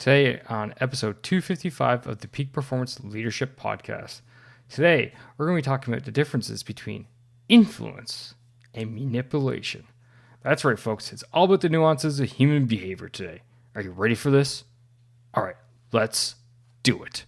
Today on episode 255 of the Peak Performance Leadership Podcast. Today, we're going to be talking about the differences between influence and manipulation. That's right, folks. It's all about the nuances of human behavior today. Are you ready for this? All right, let's do it.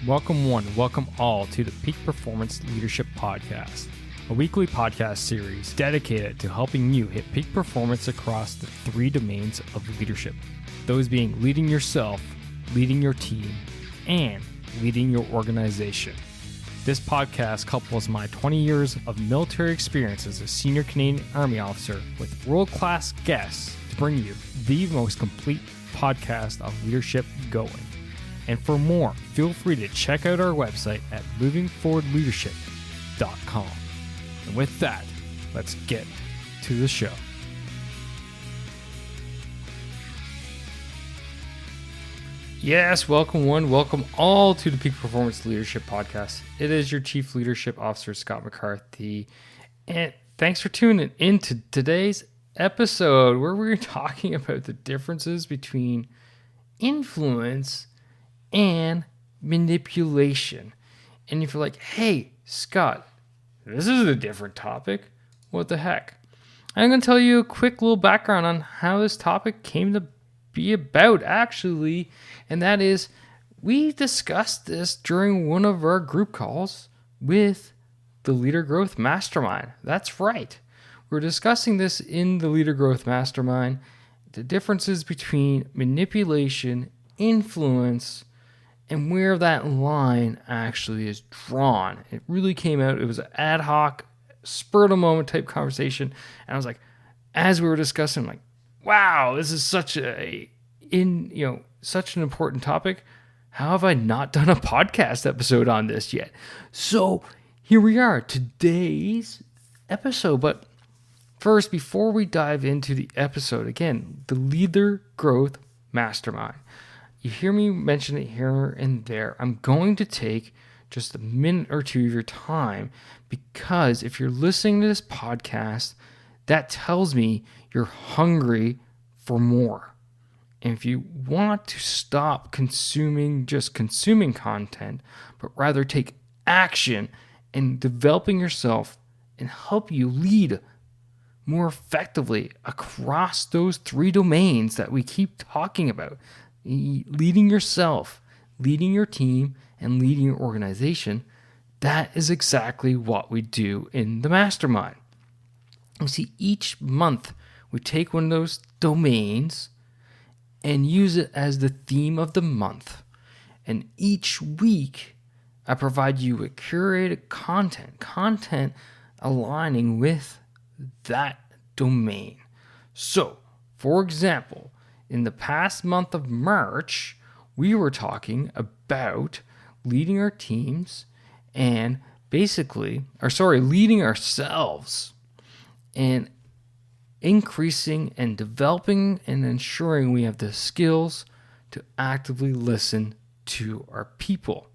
Welcome one, welcome all to the Peak Performance Leadership Podcast, a weekly podcast series dedicated to helping you hit peak performance across the three domains of leadership. Those being leading yourself, leading your team, and leading your organization. This podcast couples my 20 years of military experience as a senior Canadian Army officer with world-class guests to bring you the most complete podcast of leadership going. And for more, feel free to check out our website at movingforwardleadership.com. And with that, let's get to the show. Yes, welcome one, welcome all to the Peak Performance Leadership Podcast. It is your Chief Leadership Officer, Scott McCarthy. And thanks for tuning in to today's episode where we're talking about the differences between influence and manipulation. And if you're like, hey, Scott, this is a different topic, what the heck? I'm going to tell you a quick little background on how this topic came to be about, actually. And that is, we discussed this during one of our group calls with the Leader Growth Mastermind. That's right. We're discussing this in the Leader Growth Mastermind, the differences between manipulation, influence, and where that line actually is drawn. It really came out. It was an ad hoc, spur of the moment type conversation. And I was like, as we were discussing, I'm like, wow, this is such an important topic. How have I not done a podcast episode on this yet? So here we are, today's episode. But first, before we dive into the episode, again, the Leader Growth Mastermind. You hear me mention it here and there. I'm going to take just a minute or two of your time because if you're listening to this podcast, that tells me you're hungry for more. And if you want to stop consuming content, but rather take action in developing yourself and help you lead more effectively across those three domains that we keep talking about, leading yourself, leading your team, and leading your organization, that is exactly what we do in the mastermind. You see, each month we take one of those domains and use it as the theme of the month. And each week I provide you with curated content aligning with that domain. So, for example, in the past month of March, we were talking about leading our teams and leading ourselves and increasing and developing and ensuring we have the skills to actively listen to our people.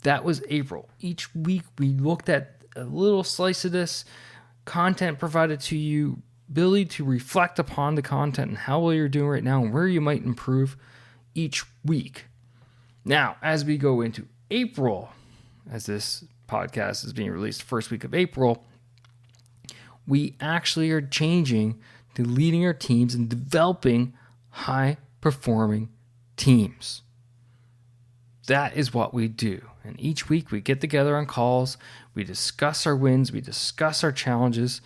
That was April. Each week we looked at a little slice of this content provided to you, ability to reflect upon the content and how well you're doing right now and where you might improve each week. Now, as we go into April, as this podcast is being released first week of April, we actually are changing to leading our teams and developing high-performing teams. That is what we do. And each week we get together on calls, we discuss our wins, we discuss our challenges,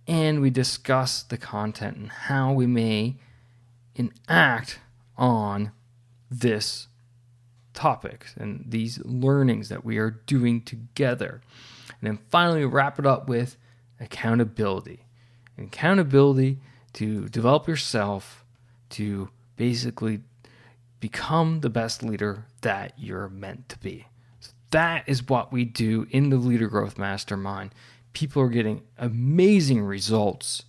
and we discuss the content and how we may enact on this topic and these learnings that we are doing together. And then finally, we wrap it up with accountability. Accountability to develop yourself to basically become the best leader that you're meant to be. So that is what we do in the Leader Growth Mastermind. People are getting amazing results.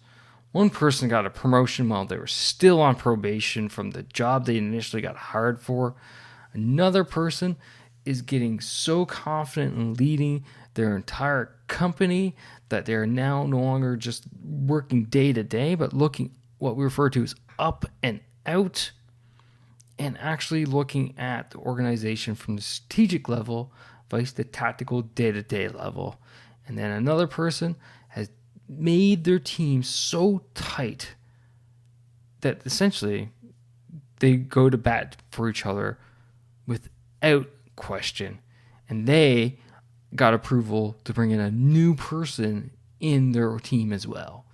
One person got a promotion while they were still on probation from the job they initially got hired for. Another person is getting so confident in leading their entire company that they're now no longer just working day to day, but looking what we refer to as up and out, and actually looking at the organization from the strategic level versus the tactical day-to-day level. And then another person has made their team so tight that essentially they go to bat for each other without question. And they got approval to bring in a new person in their team as well.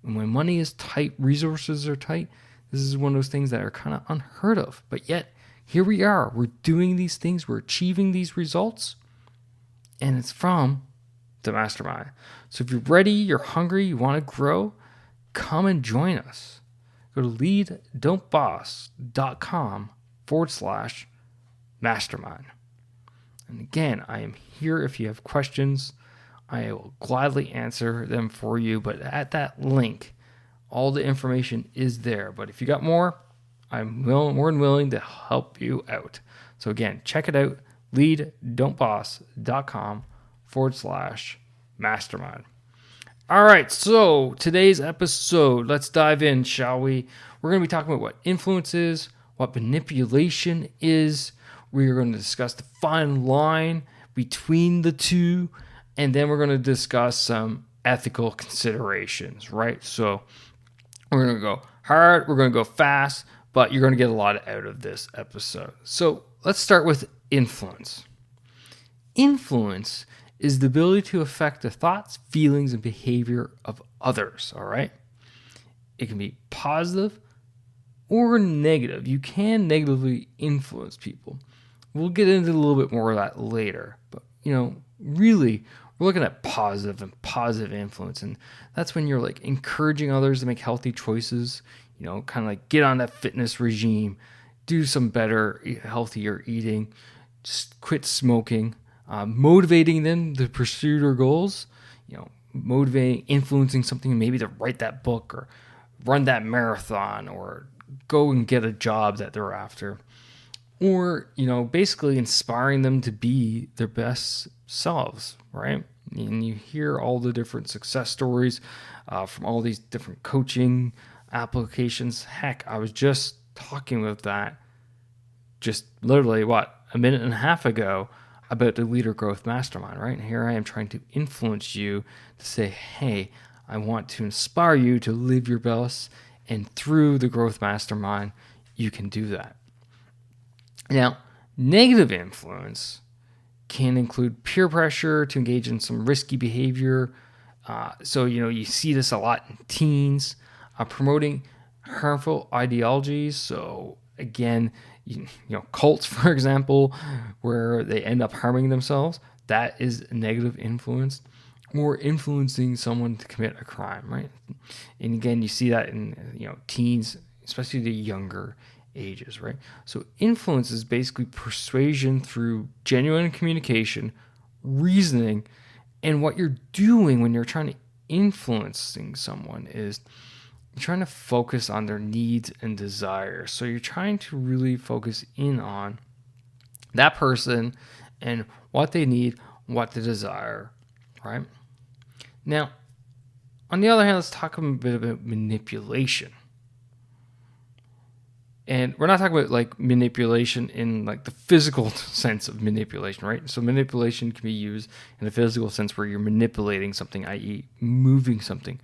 And when money is tight, resources are tight, this is one of those things that are kind of unheard of. But yet, here we are. We're doing these things. We're achieving these results. And it's from the mastermind. So if you're ready, you're hungry, you want to grow, come and join us. Go to leaddon'tboss.com/mastermind. And again, I am here if you have questions. I will gladly answer them for you. But at that link, all the information is there. But if you got more, I'm more than willing to help you out. So again, check it out, leaddon'tboss.com/mastermind. All right, so today's episode, let's dive in, shall we? We're going to be talking about what influence is, what manipulation is. We are going to discuss the fine line between the two, and then we're going to discuss some ethical considerations, right? So we're going to go hard, we're going to go fast, but you're going to get a lot out of this episode. So let's start with influence. Influence is the ability to affect the thoughts, feelings, and behavior of others, all right? It can be positive or negative. You can negatively influence people. We'll get into a little bit more of that later. But, really, we're looking at positive and positive influence. And that's when you're like encouraging others to make healthy choices, kind of like get on that fitness regime, do some better, healthier eating, just quit smoking, motivating them to pursue their goals, motivating, influencing something, maybe to write that book or run that marathon or go and get a job that they're after. Or, basically inspiring them to be their best selves, right? And you hear all the different success stories from all these different coaching applications. Heck, I was just talking with that just literally, a minute and a half ago about the Leader Growth Mastermind, right? And here I am trying to influence you to say, hey, I want to inspire you to live your best. And through the Growth Mastermind, you can do that. Now, negative influence can include peer pressure to engage in some risky behavior. So, you see this a lot in teens, promoting harmful ideologies. So, again, cults, for example, where they end up harming themselves. That is negative influence. Or influencing someone to commit a crime, right? And again, you see that in, teens, especially the younger ages, right? So influence is basically persuasion through genuine communication, reasoning, and what you're doing when you're trying to influencing someone is you're trying to focus on their needs and desires. So you're trying to really focus in on that person and what they need, what they desire, right? Now, on the other hand, let's talk a bit about manipulation. And we're not talking about like manipulation in like the physical sense of manipulation, right? So manipulation can be used in a physical sense where you're manipulating something, i.e. moving something.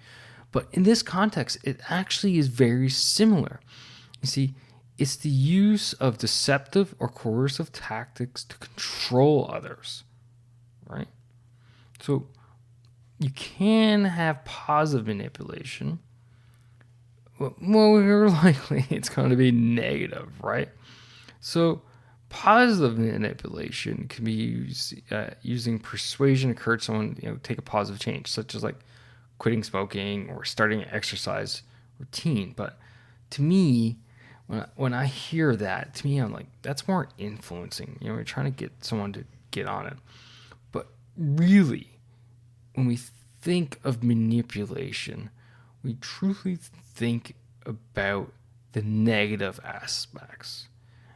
But in this context, it actually is very similar. You see, it's the use of deceptive or coercive tactics to control others, right? So you can have positive manipulation. Well, more likely it's going to be negative, right? So positive manipulation can be used using persuasion to encourage someone take a positive change, such as like quitting smoking or starting an exercise routine. But to me, when I hear that, to me I'm like, that's more influencing. We're trying to get someone to get on it. But really, when we think of manipulation, we truly think about the negative aspects,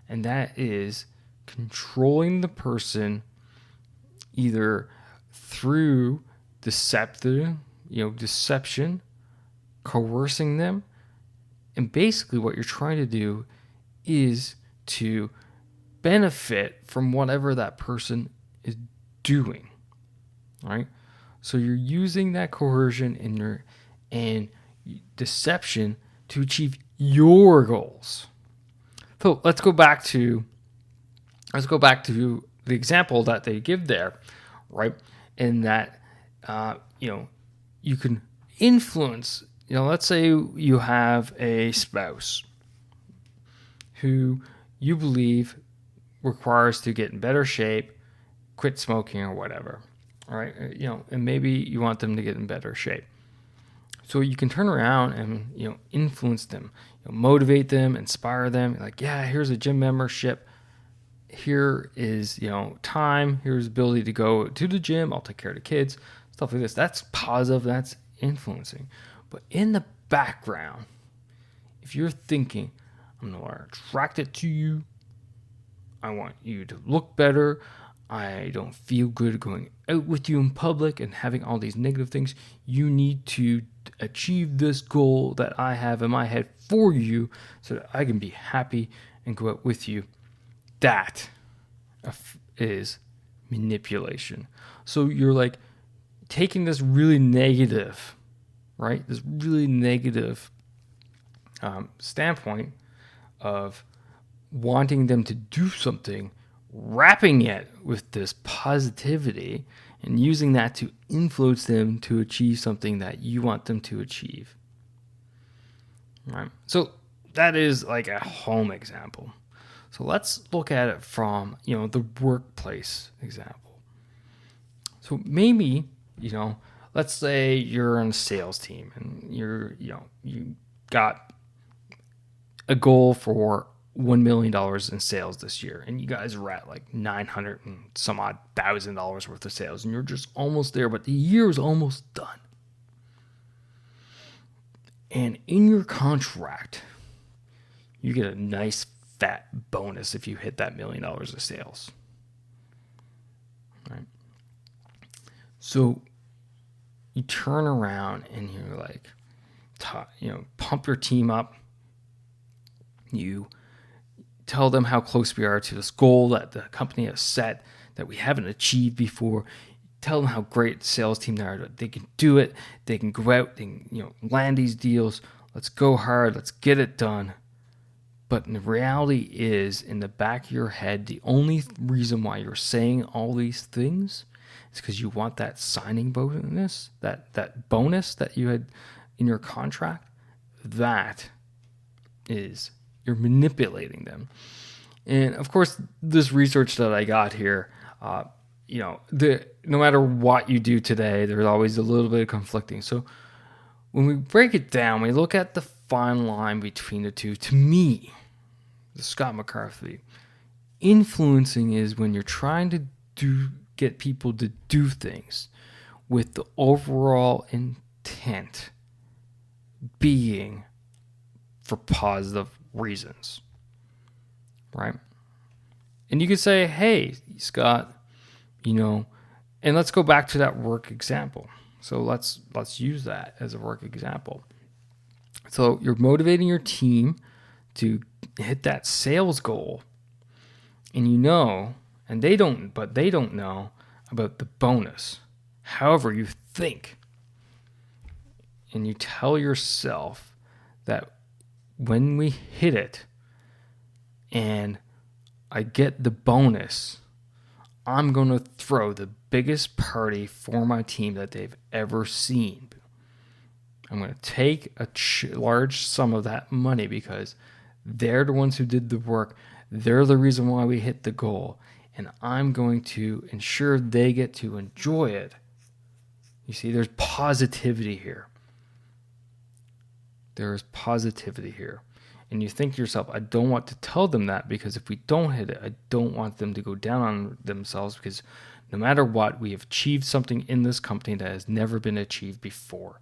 and that is controlling the person either through deception, coercing them. And basically what you're trying to do is to benefit from whatever that person is doing, right? So you're using that coercion and deception to achieve your goals. So let's go back to the example that they give there, right? In that, you can influence. Let's say you have a spouse who you believe requires to get in better shape, quit smoking or whatever, all right? And maybe you want them to get in better shape. So you can turn around and, influence them, motivate them, inspire them. Like, yeah, here's a gym membership. Here is, time. Here's ability to go to the gym. I'll take care of the kids, stuff like this. That's positive. That's influencing. But in the background, if you're thinking, I'm going to attract it to you, I want you to look better, I don't feel good going out with you in public and having all these negative things, you need to achieve this goal that I have in my head for you so that I can be happy and go out with you. That is manipulation. So you're like taking this really negative, right? This really negative standpoint of wanting them to do something, wrapping it with this positivity and using that to influence them to achieve something that you want them to achieve. Right? So that is like a home example. So let's look at it from, the workplace example. So maybe, let's say you're on a sales team and you got a goal for $1 million in sales this year, and you guys are at like $900 and some odd $1,000 worth of sales, and you're just almost there, but the year is almost done. And in your contract, you get a nice fat bonus if you hit that $1 million of sales. Right? So you turn around and you're like, pump your team up. You tell them how close we are to this goal that the company has set that we haven't achieved before. Tell them how great the sales team they are. That they can do it. They can go out. They can, land these deals. Let's go hard. Let's get it done. But the reality is, in the back of your head, the only reason why you're saying all these things is because you want that signing bonus, that bonus that you had in your contract. That is, you're manipulating them. And of course, this research that I got here, no matter what you do today, there's always a little bit of conflicting. So when we break it down, we look at the fine line between the two. To me, the Scott McCarthy, influencing is when you're trying to get people to do things with the overall intent being for positive reasons, right? And you could say, hey, Scott, and let's go back to that work example. So let's use that as a work example. So you're motivating your team to hit that sales goal, and they don't know about the bonus. However, you think and you tell yourself that when we hit it and I get the bonus, I'm going to throw the biggest party for my team that they've ever seen. I'm going to take a large sum of that money because they're the ones who did the work. They're the reason why we hit the goal. And I'm going to ensure they get to enjoy it. You see, there's positivity here. There is positivity here. And you think to yourself, I don't want to tell them that because if we don't hit it, I don't want them to go down on themselves because no matter what, we have achieved something in this company that has never been achieved before.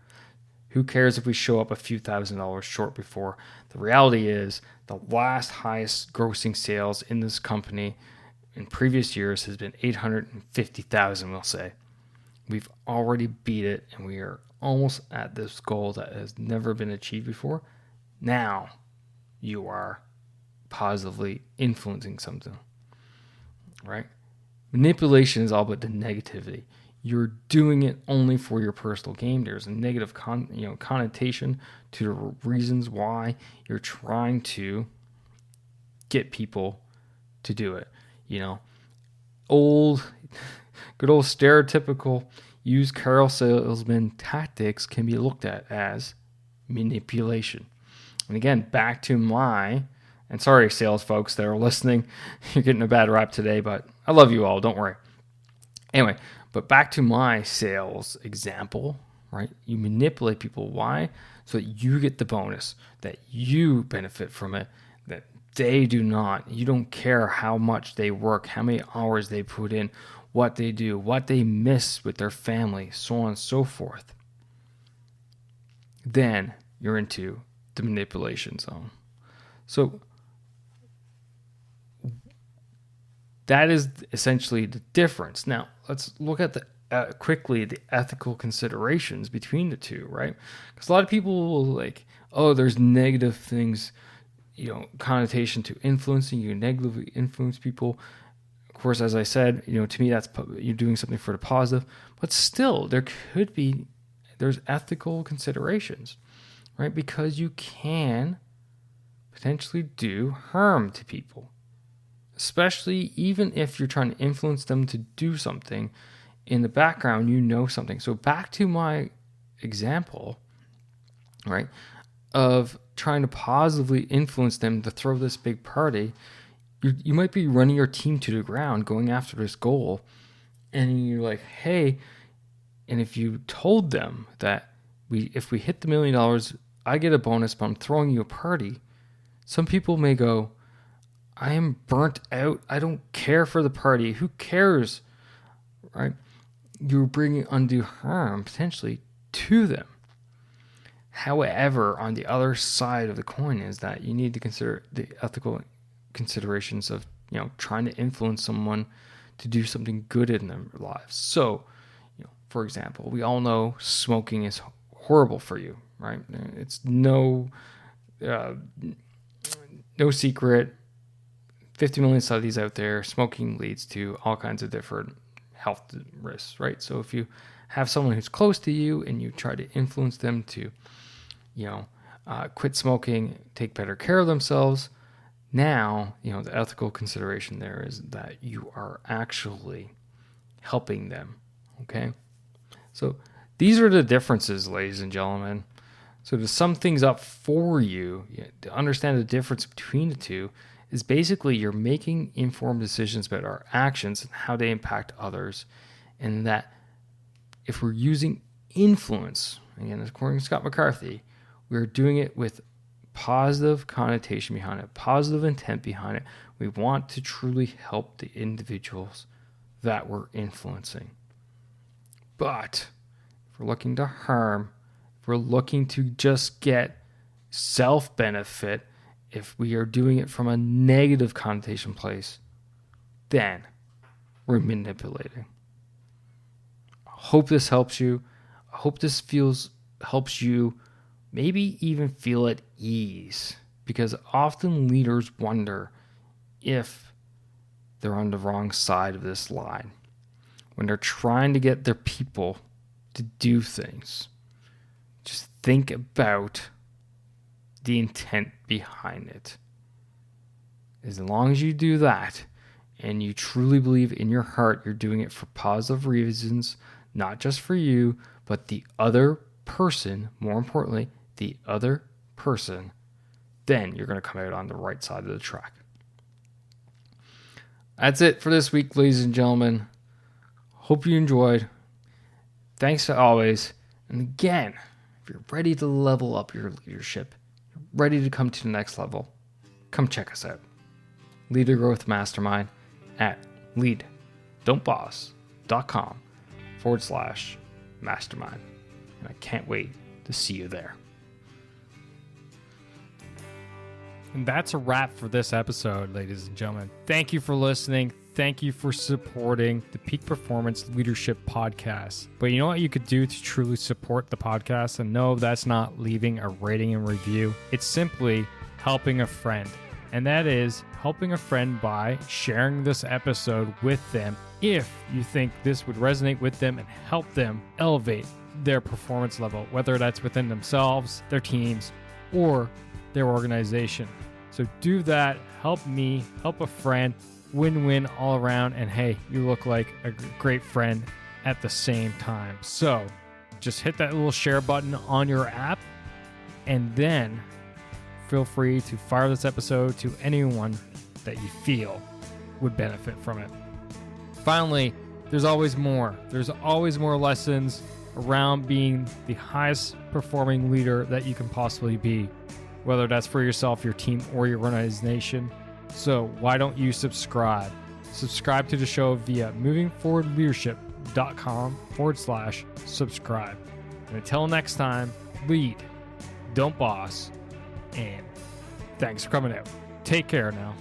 Who cares if we show up a few $1,000s short before? The reality is the last highest grossing sales in this company in previous years has been 850,000, we'll say. We've already beat it, and we are almost at this goal that has never been achieved before. Now you are positively influencing something, right? Manipulation is all about the negativity. You're doing it only for your personal gain. There's a negative connotation to the reasons why you're trying to get people to do it. Good old stereotypical used car salesman tactics can be looked at as manipulation. And again, back to and sorry, sales folks that are listening, you're getting a bad rap today, but I love you all, don't worry. Anyway, but back to my sales example, right? You manipulate people. Why? So that you get the bonus, that you benefit from it, that they do not. You don't care how much they work, how many hours they put in, what they do, what they miss with their family, so on and so forth. Then you're into the manipulation zone. So that is essentially the difference. Now, let's look at quickly the ethical considerations between the two, right? Because a lot of people will there's negative things, connotation to influencing. You negatively influence people. Of course, as I said, to me, that's you're doing something for the positive. But still, there's ethical considerations, right? Because you can potentially do harm to people, especially even if you're trying to influence them to do something. In the background, something. So back to my example, right, of trying to positively influence them to throw this big party. You might be running your team to the ground, going after this goal, and you're like, hey, and if you told them that if we hit the $1 million, I get a bonus, but I'm throwing you a party, some people may go, I am burnt out. I don't care for the party. Who cares, right? You're bringing undue harm potentially to them. However, on the other side of the coin is that you need to consider the ethical considerations of trying to influence someone to do something good in their lives. So, for example, we all know smoking is horrible for you, right? It's no secret. 50 million studies out there. Smoking leads to all kinds of different health risks, right? So if you have someone who's close to you and you try to influence them to, quit smoking, take better care of themselves, now, the ethical consideration there is that you are actually helping them, okay? So these are the differences, ladies and gentlemen. So to sum things up for you, to understand the difference between the two, is basically you're making informed decisions about our actions and how they impact others. And that if we're using influence, again, according to Scott McCarthy, we're doing it with positive connotation behind it, positive intent behind it. We want to truly help the individuals that we're influencing. But if we're looking to harm, if we're looking to just get self-benefit, if we are doing it from a negative connotation place, then we're manipulating. I hope this helps you. I hope this helps you maybe even feel at ease, because often leaders wonder if they're on the wrong side of this line when they're trying to get their people to do things. Just think about the intent behind it. As long as you do that and you truly believe in your heart you're doing it for positive reasons, not just for you, but the other person, more importantly, the other person, then you're going to come out on the right side of the track. That's it for this week, ladies and gentlemen. Hope you enjoyed. Thanks to always. And again, if you're ready to level up your leadership, ready to come to the next level, come check us out. Leader Growth Mastermind at lead.boss.com/mastermind. And I can't wait to see you there. And that's a wrap for this episode, ladies and gentlemen. Thank you for listening. thank you for supporting the Peak Performance Leadership Podcast. But you know what you could do to truly support the podcast? And no, that's not leaving a rating and review. It's simply helping a friend. And that is helping a friend by sharing this episode with them if you think this would resonate with them and help them elevate their performance level, whether that's within themselves, their teams, or their organization. So do that. Help me, help a friend, win-win all around. And hey, you look like a great friend at the same time. So just hit that little share button on your app, and then feel free to fire this episode to anyone that you feel would benefit from it. Finally, there's always more. There's always more lessons around being the highest performing leader that you can possibly be, whether that's for yourself, your team, or your organization. So why don't you subscribe? Subscribe to the show via movingforwardleadership.com/subscribe. And until next time, lead, don't boss, and thanks for coming out. Take care now.